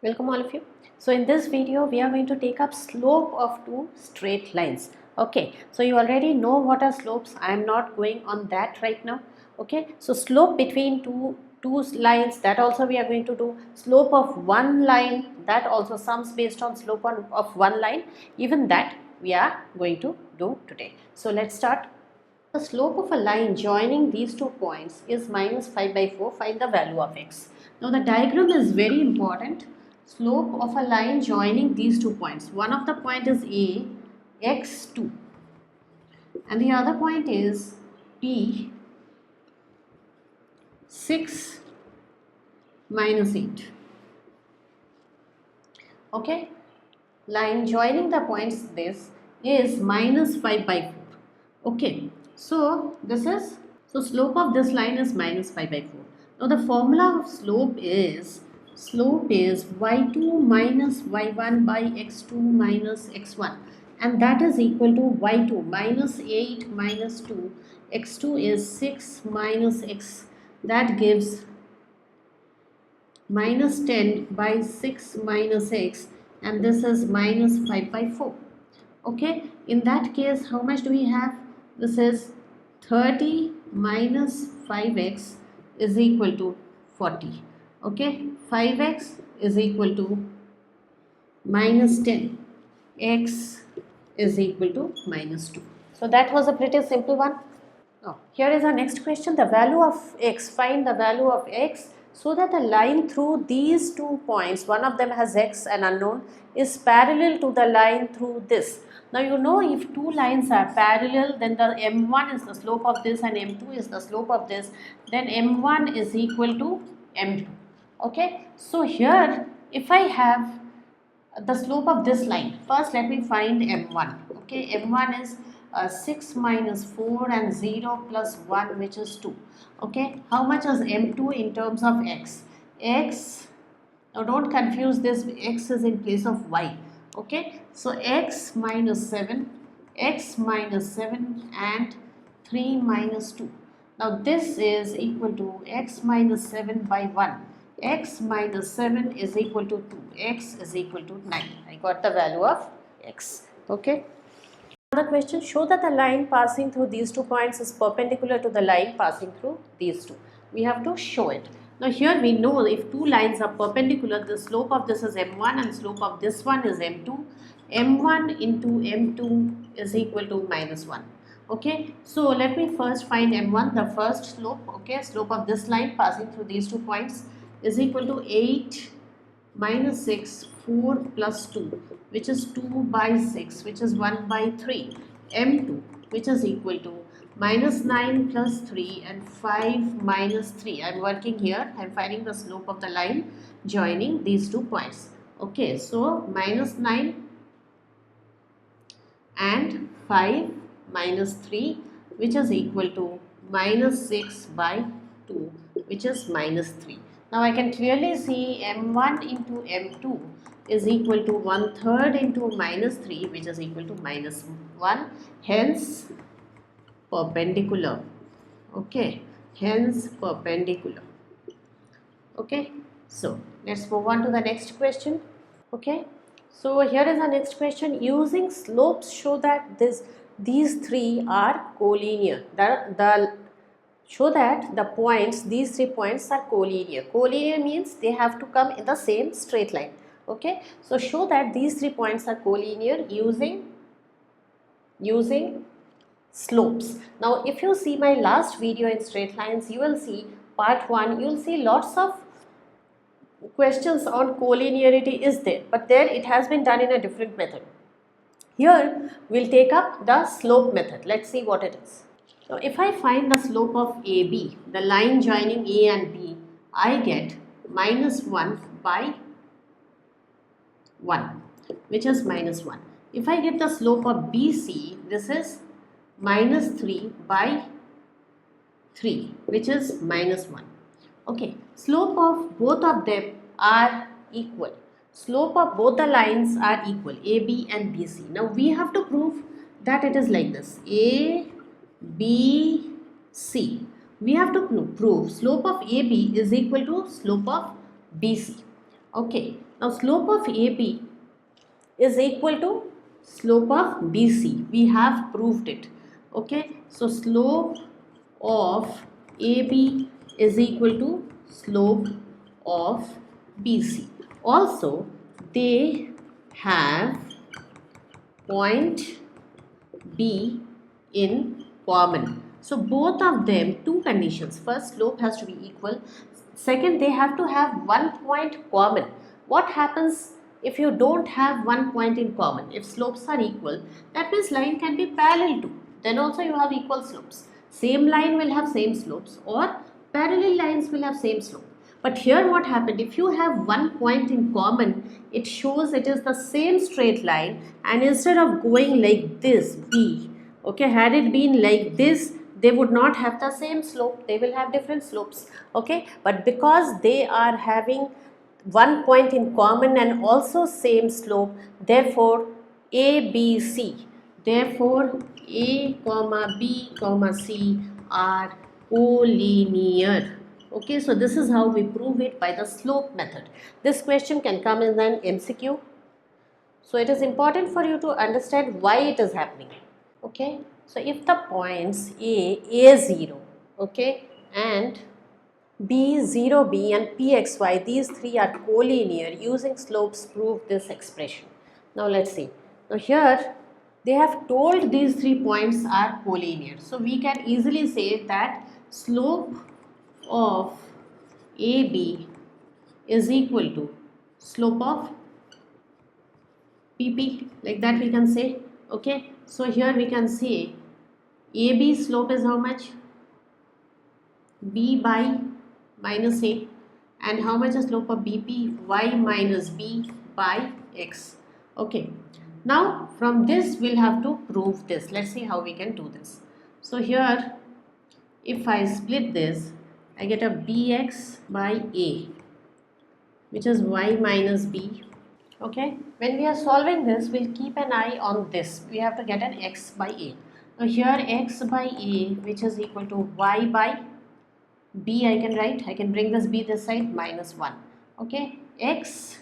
Welcome all of you. So in this video we are going to take up slope of two straight lines. Okay, so you already know what are slopes. I am not going on that right now. Okay, so slope between two lines, that also we are going to do. Slope of one line, that also sums based on slope of one line, even that we are going to do today. So let's start. The slope of a line joining these 2 points is minus 5 by 4. Find the value of x. Now the diagram is very important. Slope of a line joining these 2 points. One of the point is A, x2, and the other point is B, 6 minus 8. Okay, line joining the points this is minus 5 by 4. Okay, so this is, so slope of this line is minus 5 by 4. Now the formula of slope is y2 minus y1 by x2 minus x1, and that is equal to y2 minus 8 minus 2, x2 is 6 minus x, that gives minus 10 by 6 minus x, and this is minus 5 by 4. Okay, in that case how much do we have? This is 30 minus 5x is equal to 40. Okay, 5x is equal to minus 10, x is equal to minus 2. So that was a pretty simple one. Now here is our next question. The value of x, find the value of x so that the line through these 2 points, one of them has x and unknown, is parallel to the line through this. Now you know, if two lines are parallel, then the m1 is the slope of this and m2 is the slope of this, then m1 is equal to m2. Okay, so here if I have the slope of this line, first let me find m1. Okay, m1 is 6 minus 4 and 0 plus 1, which is 2. Okay, how much is m2 in terms of x? X, now don't confuse this, x is in place of y. Okay, so x minus 7 and 3 minus 2. Now this is equal to x minus 7 by 1. X minus 7 is equal to 2. X is equal to 9. I got the value of x. Okay. Another question, show that the line passing through these 2 points is perpendicular to the line passing through these two. We have to show it. Now here we know if two lines are perpendicular, the slope of this is m1 and slope of this one is m2. m1 into m2 is equal to minus 1. Okay, so let me first find m1, the first slope. Okay, slope of this line passing through these 2 points is equal to 8 minus 6, 4 plus 2, which is 2 by 6, which is 1 by 3. m2, which is equal to minus 9 plus 3 and 5 minus 3. I am working here, I am finding the slope of the line joining these 2 points. Okay, so minus 9 and 5 minus 3, which is equal to minus 6 by 2, which is minus 3. Now I can clearly see m1 into m2 is equal to 1/3 into minus 3, which is equal to minus 1, hence perpendicular. Okay, hence perpendicular. Okay, so let's move on to the next question. Okay, so here is our next question. Using slopes show that these three are collinear. Show that the points, these 3 points are collinear. Collinear means they have to come in the same straight line. Okay, so show that these 3 points are collinear using slopes. Now if you see my last video in straight lines, you will see part 1, you will see lots of questions on collinearity is there, but there it has been done in a different method. Here we'll take up the slope method. Let's see what it is. So if I find the slope of AB, the line joining A and B, I get minus 1 by 1, which is minus 1. If I get the slope of BC, this is minus 3 by 3, which is minus 1. Okay, slope of both of them are equal. Slope of both the lines are equal, AB and BC. Now we have to prove that it is like this, A, B, C. We have to prove slope of AB is equal to slope of BC. Okay, Now slope of AB is equal to slope of BC. We have proved it. Okay, so slope of AB is equal to slope of BC. Also, they have point B in common. So both of them, two conditions. First, slope has to be equal. Second, they have to have 1 point common. What happens if you don't have 1 point in common? If slopes are equal, that means line can be parallel to. Then also you have equal slopes. Same line will have same slopes, or parallel lines will have same slope. But here what happened, if you have 1 point in common, it shows it is the same straight line, and instead of going like this, B, okay, had it been like this, they would not have the same slope, they will have different slopes, okay. But because they are having 1 point in common and also same slope, therefore A, B, C, therefore A, B, C are collinear. Okay, so this is how we prove it by the slope method. This question can come in an MCQ. So it is important for you to understand why it is happening. Okay, so if the points A0, okay, and B0B and PXY, these three are collinear, using slopes prove this expression. Now let's see. Now here they have told these 3 points are collinear. So we can easily say that slope of AB is equal to slope of PP, like that we can say. Okay, so here we can say AB slope is how much? B by minus A, and how much is slope of BP? Y minus B by X. Okay, now from this we'll have to prove this. Let's see how we can do this. So here if I split this, I get a Bx by A, which is Y minus B. Okay, when we are solving this, we'll keep an eye on this. We have to get an X by A. Now here X by A, which is equal to Y by B, I can write, I can bring this B this side, minus 1. Okay, X,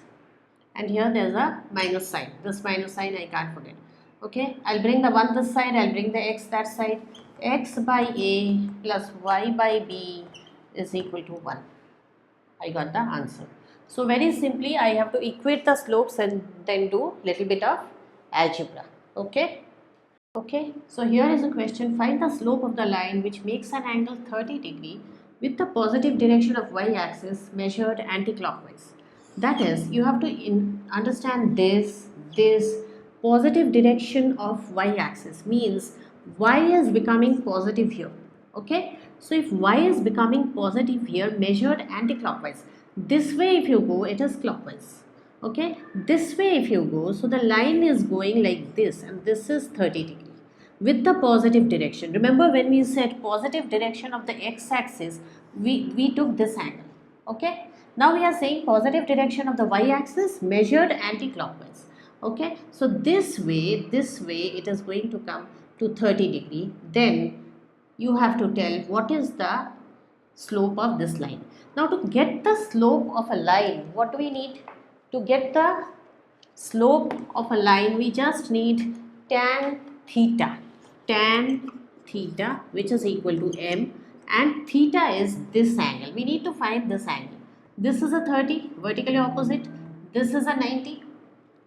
and here there's a minus sign. This minus sign I can't forget. Okay, I'll bring the 1 this side, I'll bring the X that side. X by A plus Y by B is equal to 1. I got the answer. So very simply I have to equate the slopes and then do little bit of algebra. Okay. Okay. So here is a question. Find the slope of the line which makes an angle 30 degree with the positive direction of y-axis measured anti-clockwise. That is, you have to understand this positive direction of y-axis means y is becoming positive here. Okay, so if y is becoming positive here, measured anti-clockwise, this way if you go, it is clockwise. Okay, this way if you go, so the line is going like this, and this is 30 degree with the positive direction. Remember when we said positive direction of the x-axis, we took this angle. Okay, now we are saying positive direction of the y-axis measured anti-clockwise. Okay, so this way it is going to come to 30 degree. Then you have to tell what is the slope of this line. Now to get the slope of a line, what do we need? To get the slope of a line, we just need tan theta, which is equal to m, and theta is this angle. We need to find this angle. This is a 30, vertically opposite. This is a 90.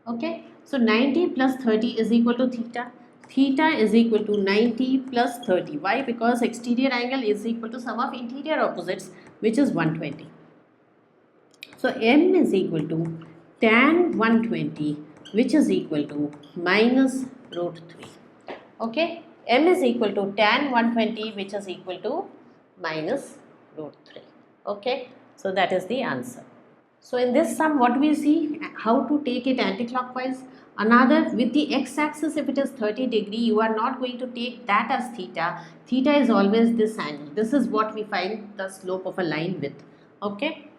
Okay, so 90 plus 30 is equal to theta. Theta is equal to 90 plus 30. Why? Because exterior angle is equal to sum of interior opposites, which is 120. So m is equal to tan 120, which is equal to minus root 3. Okay, m is equal to tan 120, which is equal to minus root 3. Okay, so that is the answer. So in this sum, what we see, how to take it anti-clockwise. Another, with the x-axis, if it is 30 degree, you are not going to take that as theta. Theta is always this angle. This is what we find the slope of a line with. Okay.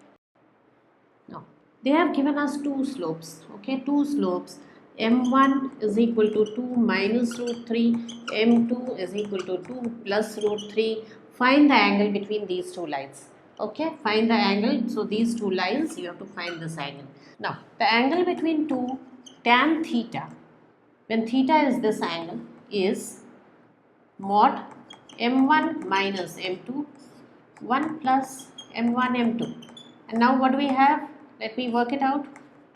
Now, they have given us two slopes. Okay, two slopes. M1 is equal to 2 minus root 3. M2 is equal to 2 plus root 3. Find the angle between these two lines. Okay, find the angle. So these two lines, you have to find this angle. Now, the angle between two, tan theta, when theta is this angle, is mod m1 minus m2, 1 plus m1 m2. And now what we have? Let me work it out.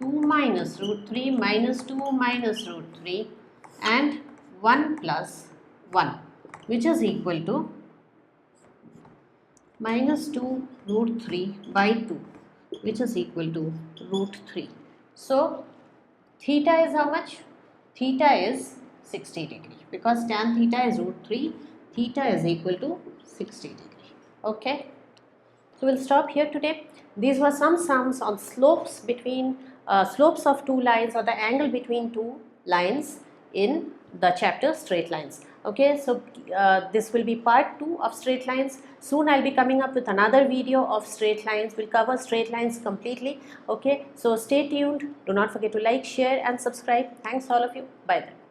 2 minus root 3 minus 2 minus root 3 and 1 plus 1, which is equal to minus 2 root 3 by 2, which is equal to root 3. So theta is how much? Theta is 60 degree, because tan theta is root 3, theta is equal to 60 degree. Okay. So we'll stop here today. These were some sums on slopes between slopes of two lines, or the angle between two lines in the chapter straight lines. Okay, so this will be part 2 of straight lines. Soon I'll be coming up with another video of straight lines. We'll cover straight lines completely. Okay, so stay tuned. Do not forget to like, share and subscribe. Thanks all of you. Bye then.